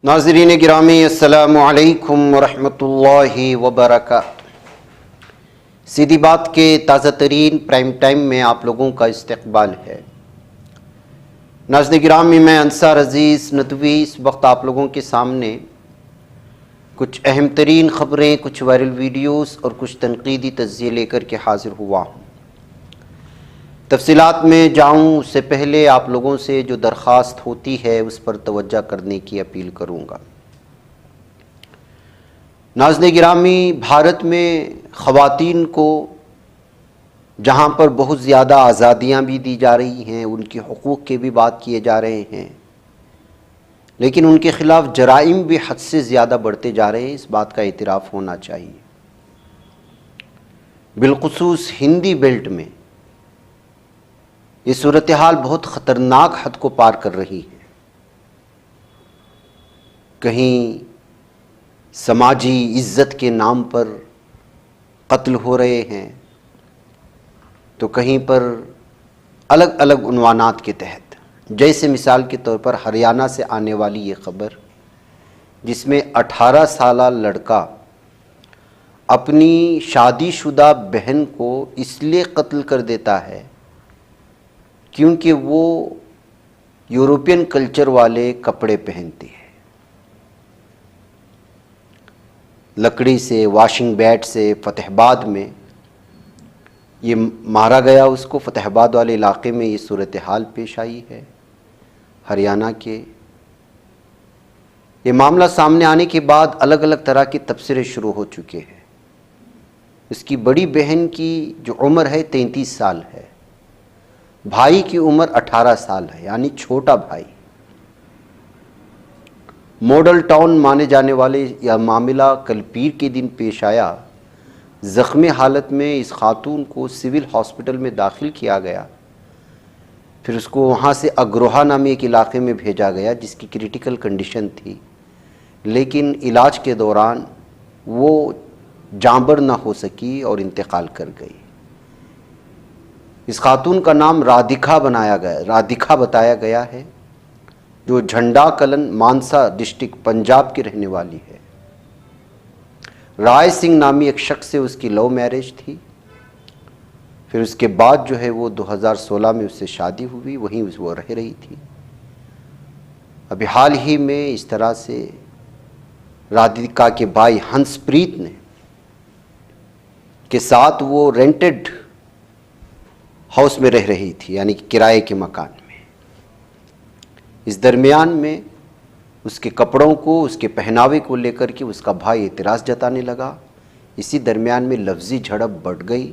नाज़रीन गिरामी अस्सलामु अलैकुम वरहमतुल्लाहि वबरकातुहू। सीधी बात के ताज़ा तरीन प्राइम टाइम में आप लोगों का इस्तकबाल है। नाज़रीन गिरामी, मैं अंसार अज़ीज़ नदवी इस वक्त आप लोगों के सामने कुछ अहम तरीन ख़बरें, कुछ वायरल वीडियोस और कुछ तनकीदी तज़्ज़िये लेकर के हाज़िर हुआ हूँ। तफ़सीलात में जाऊँ उससे पहले आप लोगों से जो दरख्वास्त होती है उस पर तवज्जो करने की अपील करूँगा। नाज़रीन गिरामी, भारत में ख़वातीन को जहाँ पर बहुत ज़्यादा आज़ादियाँ भी दी जा रही हैं, उनके हुकूक़ के भी बात किए जा रहे हैं, लेकिन उनके ख़िलाफ़ जराइम भी हद से ज़्यादा बढ़ते जा रहे हैं। इस बात का एतराफ़ होना चाहिए। बिलख़ुसूस हिंदी बेल्ट में ये सूरत हाल बहुत ख़तरनाक हद को पार कर रही है। कहीं समाजी इज़्ज़त के नाम पर कत्ल हो रहे हैं, तो कहीं पर अलग अलग उन्वानात के तहत, जैसे मिसाल के तौर पर हरियाणा से आने वाली ये ख़बर जिसमें 18 साला लड़का अपनी शादीशुदा बहन को इसलिए कत्ल कर देता है क्योंकि वो यूरोपियन कल्चर वाले कपड़े पहनती है। लकड़ी से, वॉशिंग बैट से फतेहाबाद में ये मारा गया उसको। फतेहाबाद वाले इलाके में ये सूरत हाल पेश आई है हरियाणा के। ये मामला सामने आने के बाद अलग अलग तरह के तबसरे शुरू हो चुके हैं। इसकी बड़ी बहन की जो उम्र है 33 साल है, भाई की उम्र 18 साल है, यानी छोटा भाई। मॉडल टाउन माने जाने वाले यह मामला कल पीर के दिन पेश आया। ज़ख्मी हालत में इस खातून को सिविल हॉस्पिटल में दाखिल किया गया, फिर उसको वहाँ से अग्रोहा नामी एक इलाके में भेजा गया जिसकी क्रिटिकल कंडीशन थी, लेकिन इलाज के दौरान वो जाँबर ना हो सकी और इंतकाल कर गई। इस खातून का नाम राधिका बताया गया है, जो झंडा कलन मानसा डिस्ट्रिक्ट पंजाब की रहने वाली है। राय सिंह नामी एक शख्स से उसकी लव मैरिज थी। फिर उसके बाद जो है वो 2016 में उससे शादी हुई, वहीं वो रह रही थी। अभी हाल ही में इस तरह से राधिका के भाई हंसप्रीत ने के साथ वो रेंटेड हाउस में रह रही थी, यानी कि किराए के मकान में। इस दरमियान में उसके कपड़ों को, उसके पहनावे को लेकर के उसका भाई एतराज़ जताने लगा। इसी दरमियान में लफ्ज़ी झड़प बढ़ गई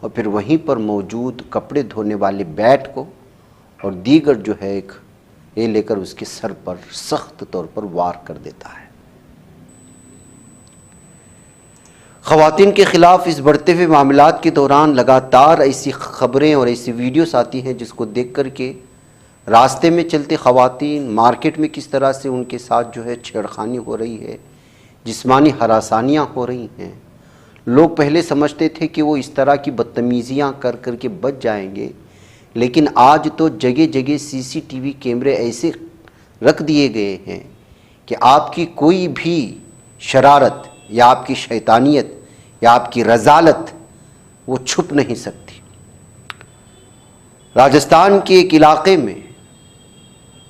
और फिर वहीं पर मौजूद कपड़े धोने वाले बैट को और दीगर जो है एक ये लेकर उसके सर पर सख्त तौर पर वार कर देता है। ख़वातीन के ख़िलाफ़ इस बढ़ते हुए मामलात के दौरान लगातार ऐसी ख़बरें और ऐसी वीडियोस आती हैं जिसको देख कर के रास्ते में चलते ख़वातीन, मार्केट में किस तरह से उनके साथ जो है छेड़खानी हो रही है, जिस्मानी हरासानियाँ हो रही हैं। लोग पहले समझते थे कि वो इस तरह की बदतमीज़ियाँ कर कर के बच जाएंगे, लेकिन आज तो जगह जगह CCTV कैमरे ऐसे रख दिए गए हैं कि आपकी कोई भी शरारत या आपकी शैतानियत या आपकी रज़ालत वो छुप नहीं सकती। राजस्थान के एक इलाके में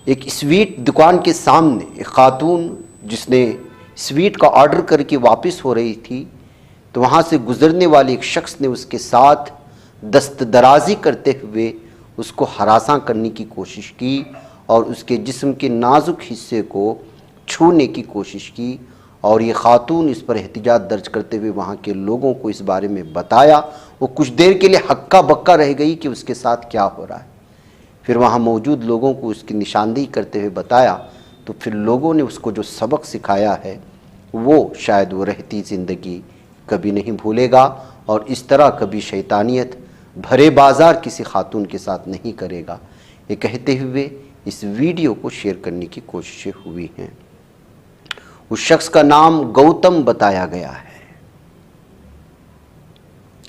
एक स्वीट दुकान के सामने एक खातून जिसने स्वीट का ऑर्डर करके वापस हो रही थी, तो वहाँ से गुज़रने वाले एक शख्स ने उसके साथ दस्तदराजी करते हुए उसको हरासा करने की कोशिश की और उसके जिस्म के नाजुक हिस्से को छूने की कोशिश की। और ये खातून इस पर एहतिजाज दर्ज करते हुए वहाँ के लोगों को इस बारे में बताया। वो कुछ देर के लिए हक्का बक्का रह गई कि उसके साथ क्या हो रहा है। फिर वहाँ मौजूद लोगों को उसकी निशानदेही करते हुए बताया, तो फिर लोगों ने उसको जो सबक सिखाया है वो शायद वो रहती ज़िंदगी कभी नहीं भूलेगा और इस तरह कभी शैतानियत भरे बाज़ार किसी खातून के साथ नहीं करेगा। ये कहते हुए इस वीडियो को शेयर करने की कोशिशें हुई हैं। उस शख्स का नाम गौतम बताया गया है।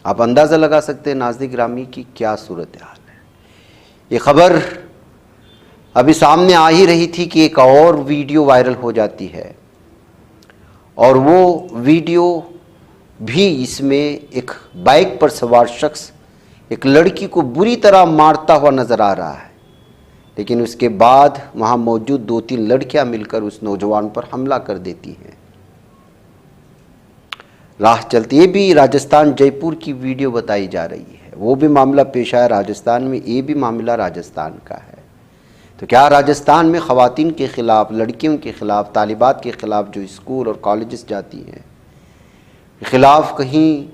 आप अंदाज़ा लगा सकते हैं नाज़रीन गिरामी की क्या सूरत हाल है। ये ख़बर अभी सामने आ ही रही थी कि एक और वीडियो वायरल हो जाती है, और वो वीडियो भी इसमें एक बाइक पर सवार शख्स एक लड़की को बुरी तरह मारता हुआ नज़र आ रहा है। लेकिन उसके बाद वहाँ मौजूद 2-3 लड़कियां मिलकर उस नौजवान पर हमला कर देती हैं। राह चलते, ये भी राजस्थान जयपुर की वीडियो बताई जा रही है। वो भी मामला पेश आया राजस्थान में, ये भी मामला राजस्थान का है। तो क्या राजस्थान में ख़वातीन के ख़िलाफ़, लड़कियों के ख़िलाफ़, तालिबात के ख़िलाफ़ जो स्कूल और कॉलेजेस जाती हैं, ख़िलाफ़ कहीं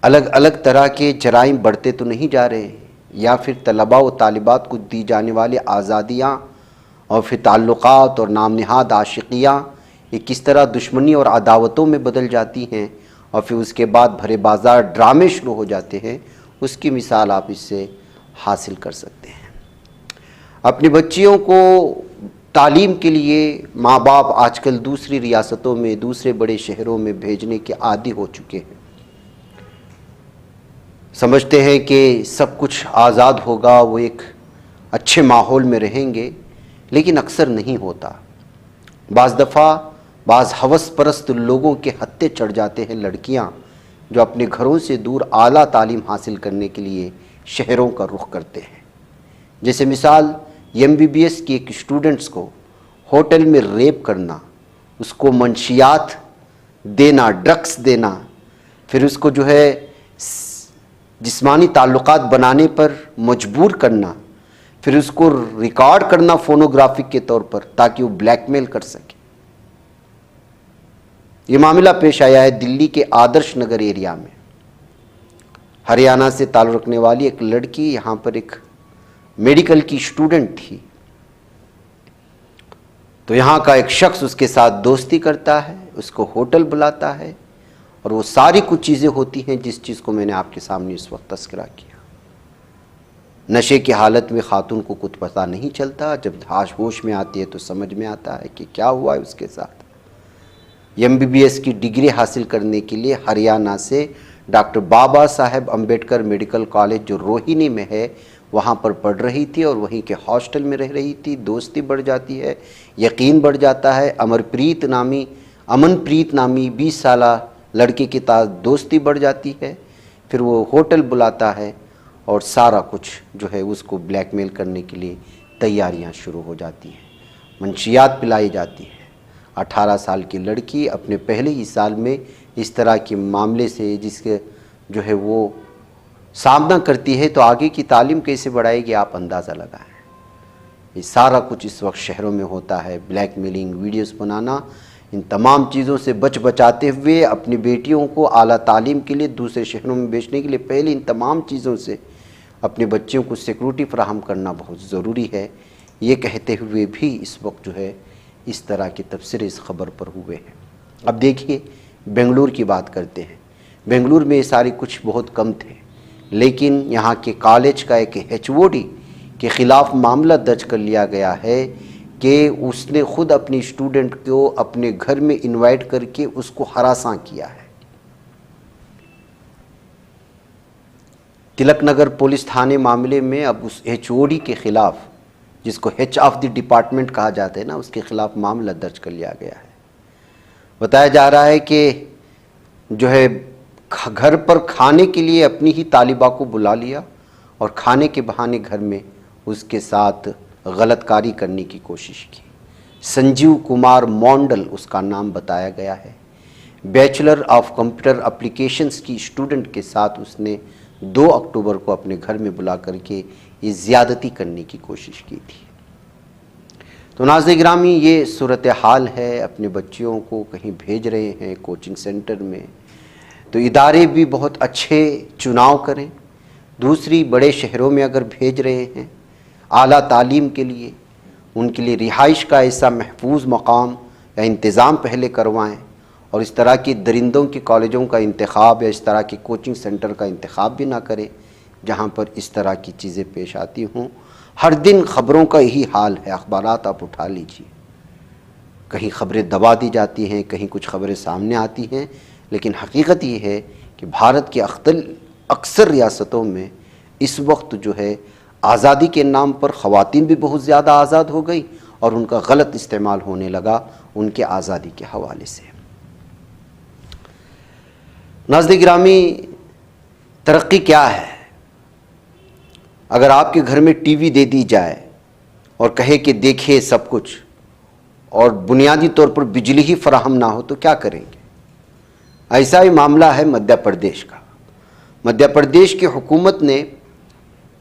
अलग अलग तरह के जराइम बढ़ते तो नहीं जा रहे हैं, या फिर तलबा व तालिबात को दी जाने वाली आज़ादियाँ और फिर ताल्लुक़ात और नाम नहाद आशिकियाँ ये किस तरह दुश्मनी और अदावतों में बदल जाती हैं, और फिर उसके बाद भरे बाज़ार ड्रामे शुरू हो जाते हैं, उसकी मिसाल आप इससे हासिल कर सकते हैं। अपनी बच्चियों को तालीम के लिए माँ बाप आजकल दूसरी रियासतों में, दूसरे बड़े शहरों में भेजने के आदी हो चुके हैं। समझते हैं कि सब कुछ आज़ाद होगा, वो एक अच्छे माहौल में रहेंगे, लेकिन अक्सर नहीं होता। बाज़ दफ़ा बाज़ हवस परस्त लोगों के हत्थे चढ़ जाते हैं लड़कियां जो अपने घरों से दूर आला तालीम हासिल करने के लिए शहरों का रुख करते हैं। जैसे मिसाल MBBS की एक स्टूडेंट्स को होटल में रेप करना, उसको मंशियात देना, ड्रग्स देना, फिर उसको जो है जिस्मानी ताल्लुकात बनाने पर मजबूर करना, फिर उसको रिकॉर्ड करना फोनोग्राफिक के तौर पर ताकि वो ब्लैकमेल कर सके। ये मामला पेश आया है दिल्ली के आदर्श नगर एरिया में। हरियाणा से ताल्लुक़ रखने वाली एक लड़की यहाँ पर एक मेडिकल की स्टूडेंट थी। तो यहाँ का एक शख्स उसके साथ दोस्ती करता है, उसको होटल बुलाता है, और वो सारी कुछ चीज़ें होती हैं जिस चीज़ को मैंने आपके सामने इस वक्त तस्करा किया। नशे की हालत में खातून को कुछ पता नहीं चलता, जब होश में आती है तो समझ में आता है कि क्या हुआ है उसके साथ। MBBS की डिग्री हासिल करने के लिए हरियाणा से doctor Baba Saheb Ambedkar medical college जो रोहिणी में है वहाँ पर पढ़ रही थी, और वहीं के हॉस्टल में रह रही थी। दोस्ती बढ़ जाती है, यकीन बढ़ जाता है। अमनप्रीत नामी 20 साल लड़के के साथ दोस्ती बढ़ जाती है। फिर वो होटल बुलाता है और सारा कुछ जो है उसको ब्लैकमेल करने के लिए तैयारियां शुरू हो जाती हैं, मंशियात पिलाई जाती है। 18 साल की लड़की अपने पहले ही साल में इस तरह के मामले से जिसके जो है वो सामना करती है, तो आगे की तालीम कैसे बढ़ाएगी आप अंदाज़ा लगाएं। ये सारा कुछ इस वक्त शहरों में होता है। ब्लैकमेलिंग, वीडियोस बनाना, इन तमाम चीज़ों से बचाते हुए अपनी बेटियों को आला तालीम के लिए दूसरे शहरों में भेजने के लिए पहले इन तमाम चीज़ों से अपने बच्चों को सिक्योरिटी फराहम करना बहुत ज़रूरी है। ये कहते हुए भी इस वक्त जो है इस तरह के तबसरे इस खबर पर हुए हैं। अब देखिए बेंगलुरु की बात करते हैं। बेंगलुरु में ये सारे कुछ बहुत कम थे, लेकिन यहाँ के कॉलेज का एक HOD के ख़िलाफ़ मामला दर्ज कर लिया गया है कि उसने ख़ुद अपनी स्टूडेंट को अपने घर में इनवाइट करके उसको हरासा किया है। तिलक नगर पुलिस थाने मामले में अब उस HOD के ख़िलाफ़, जिसको हेड ऑफ द डिपार्टमेंट कहा जाता है ना, उसके ख़िलाफ़ मामला दर्ज कर लिया गया है। बताया जा रहा है कि जो है घर पर खाने के लिए अपनी ही तालिबा को बुला लिया और खाने के बहाने घर में उसके साथ गलतकारी करने की कोशिश की। संजीव कुमार मोंडल उसका नाम बताया गया है। बैचलर ऑफ कंप्यूटर एप्लीकेशंस की स्टूडेंट के साथ उसने 2 अक्टूबर को अपने घर में बुला करके ये ज़्यादती करने की कोशिश की थी। तो नाज़रीन गिरामी, ये सूरत हाल है। अपने बच्चियों को कहीं भेज रहे हैं कोचिंग सेंटर में, तो इदारे भी बहुत अच्छे चुनाव करें। दूसरी बड़े शहरों में अगर भेज रहे हैं आला तालीम के लिए, उनके लिए रिहाइश का ऐसा महफूज मकाम या इंतज़ाम पहले करवाएं, और इस तरह की दरिंदों के कॉलेजों का इंतखाब या इस तरह के कोचिंग सेंटर का इंतखाब भी ना करें जहाँ पर इस तरह की चीज़ें पेश आती हों। हर दिन ख़बरों का यही हाल है। अखबारात आप उठा लीजिए, कहीं ख़बरें दबा दी जाती हैं, कहीं कुछ ख़बरें सामने आती हैं, लेकिन हकीकत ये है कि भारत की अक्सर रियासतों में इस वक्त जो है आज़ादी के नाम पर ख़वातीन भी बहुत ज़्यादा आज़ाद हो गई और उनका गलत इस्तेमाल होने लगा उनके आज़ादी के हवाले से। नाज़रीन गिरामी, तरक्की क्या है? अगर आपके घर में टीवी दे दी जाए और कहे कि देखिए सब कुछ, और बुनियादी तौर पर बिजली ही फराहम ना हो तो क्या करेंगे? ऐसा ही मामला है मध्य प्रदेश का। मध्य प्रदेश की हुकूमत ने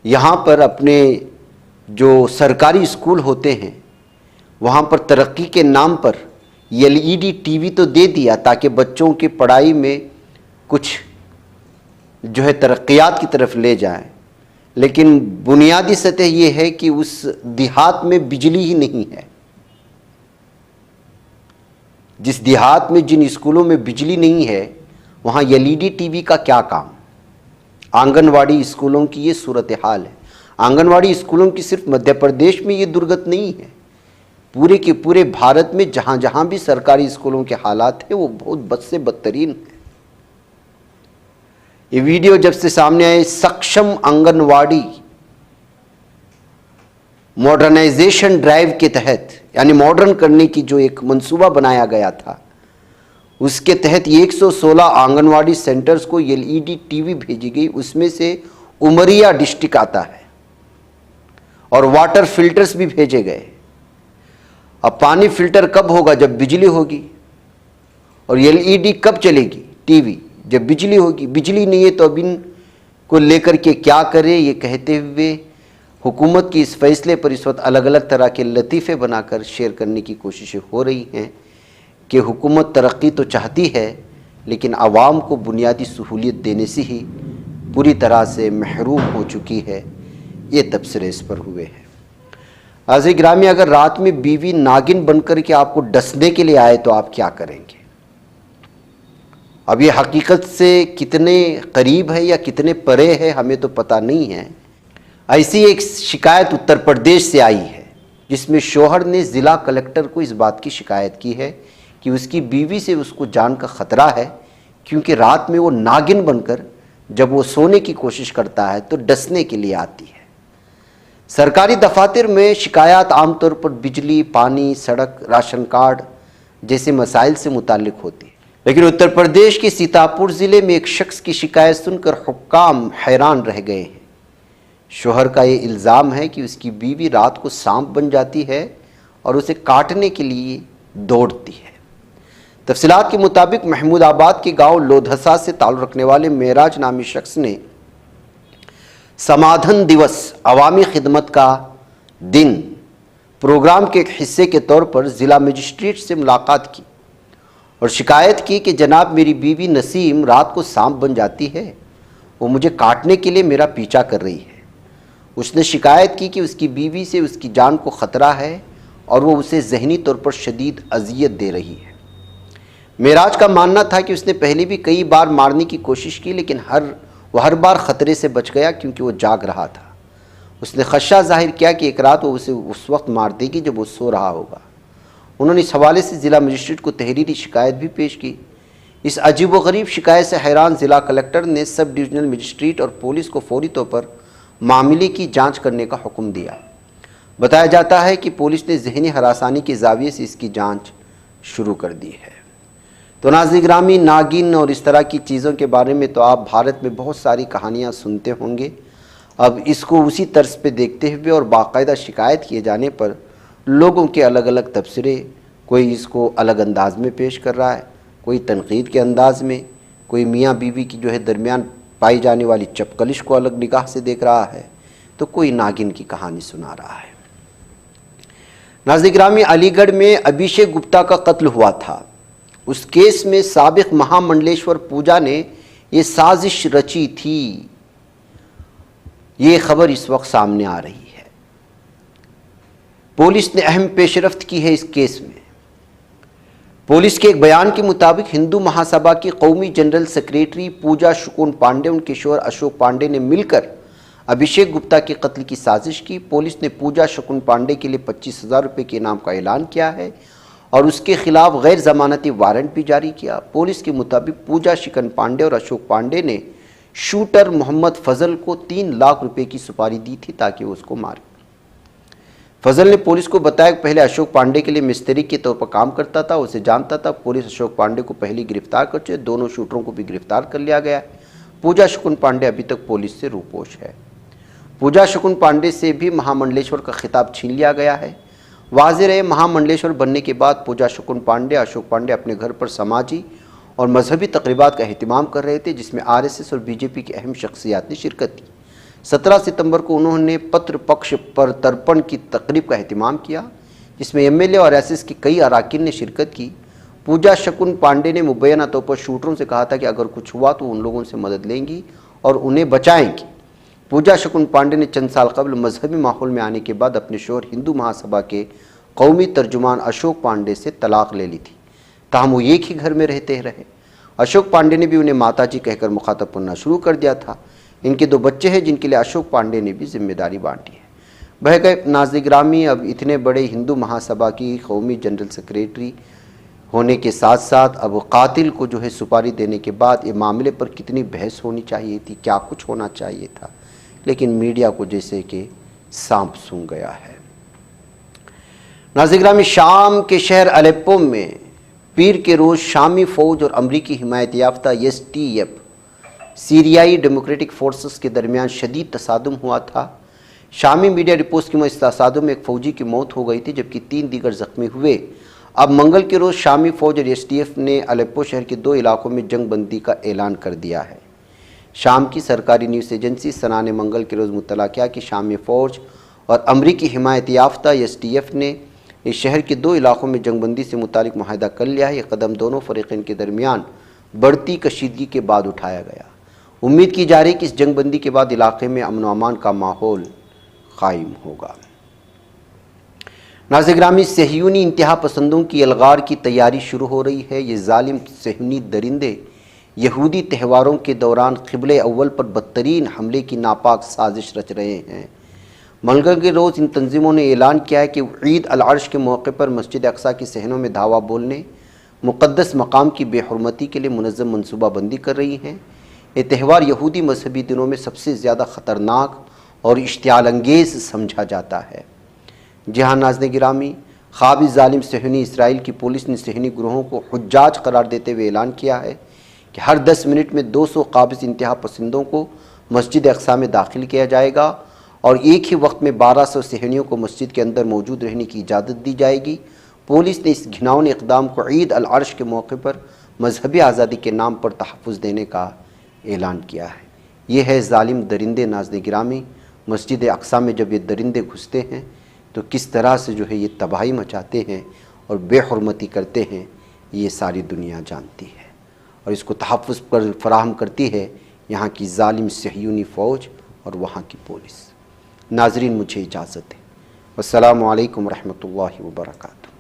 यहाँ पर अपने जो सरकारी स्कूल होते हैं वहाँ पर तरक्की के नाम पर LED टीवी तो दे दिया ताकि बच्चों की पढ़ाई में कुछ जो है तरक्यात की तरफ ले जाए, लेकिन बुनियादी सतह ये है कि उस देहात में बिजली ही नहीं है। जिस देहात में जिन स्कूलों में बिजली नहीं है वहाँ LED टीवी का क्या काम? आंगनवाड़ी स्कूलों की ये सूरत हाल है। आंगनवाड़ी स्कूलों की सिर्फ मध्य प्रदेश में ये दुर्गत नहीं है, पूरे के पूरे भारत में जहाँ जहाँ भी सरकारी स्कूलों के हालात हैं वो बहुत बद से बदतरीन है। ये वीडियो जब से सामने आए, सक्षम आंगनवाड़ी मॉडर्नाइजेशन ड्राइव के तहत, यानी मॉडर्न करने की जो एक मंसूबा बनाया गया था, उसके तहत 116 आंगनवाड़ी सेंटर्स को LED टीवी भेजी गई। उसमें से उमरिया डिस्ट्रिक्ट आता है और वाटर फिल्टर्स भी भेजे गए। अब पानी फिल्टर कब होगा? जब बिजली होगी। और LED कब चलेगी टीवी? जब बिजली होगी। बिजली नहीं है तो अब इनको लेकर के क्या करें, ये कहते हुए हुकूमत की इस फैसले पर इस वक्त अलग अलग तरह के लतीफ़े बनाकर शेयर करने की कोशिशें हो रही हैं कि हुकूमत तरक्की तो चाहती है लेकिन आवाम को बुनियादी सहूलियत देने से ही पूरी तरह से महरूम हो चुकी है। ये तबसरे इस पर हुए हैं। आज़ी ग्रामी, अगर रात में बीवी नागिन बनकर के आपको डसने के लिए आए तो आप क्या करेंगे? अब ये हकीकत से कितने करीब है या कितने परे है हमें तो पता नहीं है। ऐसी एक शिकायत उत्तर प्रदेश से आई है जिसमें शौहर ने ज़िला कलेक्टर को इस बात की शिकायत की है कि उसकी बीवी से उसको जान का ख़तरा है, क्योंकि रात में वो नागिन बनकर जब वो सोने की कोशिश करता है तो डसने के लिए आती है। सरकारी दफातर में शिकायत आमतौर पर बिजली, पानी, सड़क, राशन कार्ड जैसे मसाइल से मुताल्लिक होती है, लेकिन उत्तर प्रदेश के सीतापुर ज़िले में एक शख्स की शिकायत सुनकर हुक्काम हैरान रह गए हैं। शौहर का ये इल्ज़ाम है कि उसकी बीवी रात को सांप बन जाती है और उसे काटने के लिए दौड़ती है। तफसीलात के मुताबिक महमूदाबाद के गांव लोधसा से ताल्लुक़ रखने वाले मेराज नामी शख्स ने समाधान दिवस अवामी खिदमत का दिन प्रोग्राम के एक हिस्से के तौर पर ज़िला मजिस्ट्रेट से मुलाकात की और शिकायत की कि जनाब, मेरी बीवी नसीम रात को सांप बन जाती है, वो मुझे काटने के लिए मेरा पीछा कर रही है। उसने शिकायत की कि उसकी बीवी से उसकी जान को ख़तरा है और वो उसे ज़हनी तौर पर शदीद अजियत दे रही है। मेराज का मानना था कि उसने पहले भी कई बार मारने की कोशिश की लेकिन हर बार ख़तरे से बच गया क्योंकि वो जाग रहा था। उसने खदशा जाहिर किया कि एक रात वो उसे उस वक्त मार देगी जब वो सो रहा होगा। उन्होंने इस हवाले से ज़िला मजिस्ट्रेट को तहरीरी शिकायत भी पेश की। इस अजीब व गरीब शिकायत से हैरान ज़िला कलेक्टर ने सब डिविजनल मजिस्ट्रेट और पुलिस को फौरी तौर पर मामले की जांच करने का हुक्म दिया। बताया जाता है कि पुलिस ने ज़हनी हरासानी के ज़ाविये से इसकी जांच शुरू कर दी है। तो नाज़रीन गिरामी, नागिन और इस तरह की चीज़ों के बारे में तो आप भारत में बहुत सारी कहानियाँ सुनते होंगे। अब इसको उसी तर्ज पे देखते हुए और बाकायदा शिकायत किए जाने पर लोगों के अलग अलग तबसरे, कोई इसको अलग अंदाज में पेश कर रहा है, कोई तनकीद के अंदाज में, कोई मियाँ बीवी की जो है दरमियान पाई जाने वाली चपकलिश को अलग निगाह से देख रहा है, तो कोई नागिन की कहानी सुना रहा है। नाज़रीन गिरामी, अलीगढ़ में अभिषेक गुप्ता का कत्ल हुआ था। उस केस में साबिक महामंडलेश्वर पूजा ने ये साजिश रची थी। ये खबर इस वक्त सामने आ रही है। पुलिस ने अहम पेशरफ्त की है इस केस में। पुलिस के एक बयान के मुताबिक हिंदू महासभा की कौमी जनरल सेक्रेटरी पूजा शुकुन पांडे, उनके शौहर अशोक पांडे ने मिलकर अभिषेक गुप्ता के कत्ल की साजिश की। पुलिस ने पूजा शुकुन पांडे के लिए 25,000 रुपये के इनाम का ऐलान किया है और उसके खिलाफ गैर जमानती वारंट भी जारी किया। पुलिस के मुताबिक पूजा शिकन पांडे और अशोक पांडे ने शूटर मोहम्मद फजल को 3 लाख रुपए की सुपारी दी थी ताकि वो उसको मारे। फजल ने पुलिस को बताया कि पहले अशोक पांडे के लिए मिस्त्री के तौर पर काम करता था, उसे जानता था। पुलिस अशोक पांडे को पहले गिरफ्तार कर चुकी है, दोनों शूटरों को भी गिरफ्तार कर लिया गया है। पूजा शकुन पांडे अभी तक पुलिस से रूपोश है। पूजा शकुन पांडे से भी महामंडलेश्वर का खिताब छीन लिया गया है। वाज़ेह रहे, महामंडलेश्वर बनने के बाद पूजा शकुन पांडे, अशोक पांडे अपने घर पर समाजी और मजहबी तकरीबात का अहतमाम कर रहे थे, जिसमें आरएसएस और बीजेपी की अहम शख्सियात ने शिरकत की। 17 सितंबर को उन्होंने पत्र पक्ष पर तर्पण की तकरीब का अहतमाम किया, जिसमें एमएलए और एसएस के कई अराकीन ने शिरकत की। पूजा शकुन पांडे ने मुबैना तौर पर शूटरों से कहा था कि अगर कुछ हुआ तो उन लोगों से मदद लेंगी और उन्हें बचाएंगी। पूजा शकुन पांडे ने चंद साल कबल मजहबी माहौल में आने के बाद अपने शोहर हिंदू महासभा के कौमी तर्जुमान अशोक पांडे से तलाक ले ली थी, ताहम वो एक ही घर में रहते रहे। अशोक पांडे ने भी उन्हें माताजी कहकर मुखातब करना शुरू कर दिया था। इनके 2 बच्चे हैं जिनके लिए अशोक पांडे ने भी जिम्मेदारी बांटी है। बह गए नाज़रीन गिरामी, अब इतने बड़े हिंदू महासभा की कौमी जनरल सेक्रेटरी होने के साथ साथ अब कातिल को जो है सुपारी देने के बाद ये मामले पर कितनी बहस होनी चाहिए थी, क्या कुछ होना चाहिए था, लेकिन मीडिया को जैसे कि सांप सूंघ गया है। नाज़रीन गिरामी, शाम के शहर अलेप्पो में पीर के रोज़ शामी फ़ौज और अमरीकी हिमायत याफ्ता एसटीएफ सीरियाई डेमोक्रेटिक फोर्सेस के दरमियान शदीद तसादुम हुआ था। शामी मीडिया रिपोर्ट्स की मुताबिक इस तसादुम में एक फ़ौजी की मौत हो गई थी, जबकि 3 दीगर ज़ख्मी हुए। अब मंगल के रोज़ शामी फ़ौज और एसटीएफ ने अलेप्पो शहर के 2 इलाकों में जंग बंदी का ऐलान कर दिया है। शाम की सरकारी न्यूज़ एजेंसी सना ने मंगल के रोज़ मुत्तला किया कि शामी फ़ौज और अमरीकी हिमायत याफ्ता एसटीएफ ने इस शहर के 2 इलाकों में जंगबंदी से मुतालिक मुआहदा कर लिया है। यह कदम दोनों फ़रीक़ैन के दरमियान बढ़ती कशीदगी के बाद उठाया गया। उम्मीद की जा रही कि इस जंगबंदी के बाद इलाके में अमन व अमान का माहौल कायम होगा। नाज़रीन गिरामी, सहयूनी इंतहा पसंदों की अलगार की तैयारी शुरू हो रही है। ये जालिम सहयूनी दरिंदे यहूदी त्योहारों के दौरान क़िबले अव्वल पर बदतरीन हमले की नापाक साजिश रच रहे हैं। मंगल के रोज़ इन तंजीमों ने ऐलान किया है कि ईद अल अर्श के मौके पर मस्जिद अक्सा की सहनों में धावा बोलने, मुक़द्दस मकाम की बेहुरमती के लिए मुनज़्ज़म मनसूबाबंदी कर रही हैं। ये त्यौहार यहूदी मजहबी दिनों में सबसे ज़्यादा ख़तरनाक और इश्तियाल अंगेज़ समझा जाता है। जहाँ नाज़रीन गिरामी, ख़ाबी ज़ालिम सहनी इसराइल की पुलिस ने सहनी ग्रोहों को हुज्जाज करार देते हुए ऐलान किया है कि हर 10 मिनट में 200 काबिज़ इंतहा पसंदों को मस्जिद अक्सा में दाखिल किया जाएगा और एक ही वक्त में 1200 सहनियों को मस्जिद के अंदर मौजूद रहने की इजाज़त दी जाएगी। पुलिस ने इस घिनौने इक़दाम को ईद अल अर्श के मौके पर मजहबी आज़ादी के नाम पर तहफ़्फ़ुज़ देने का ऐलान किया है। ये है ज़ालिम दरिंदे। नाज़रीन गिरामी, मस्जिद अक्सा में जब ये दरिंदे घुसते हैं तो किस तरह से जो है ये तबाही मचाते हैं और बेहुरमती करते हैं, ये सारी दुनिया जानती है और इसको तहफ़्फ़ुज़ पर फराहम करती है यहाँ की ज़ालिम सहयूनी फ़ौज और वहाँ की पुलिस। नाज़रीन, मुझे इजाज़त है। अस्सलामु अलैकुम रहमतुल्लाहि व बरकातुहू।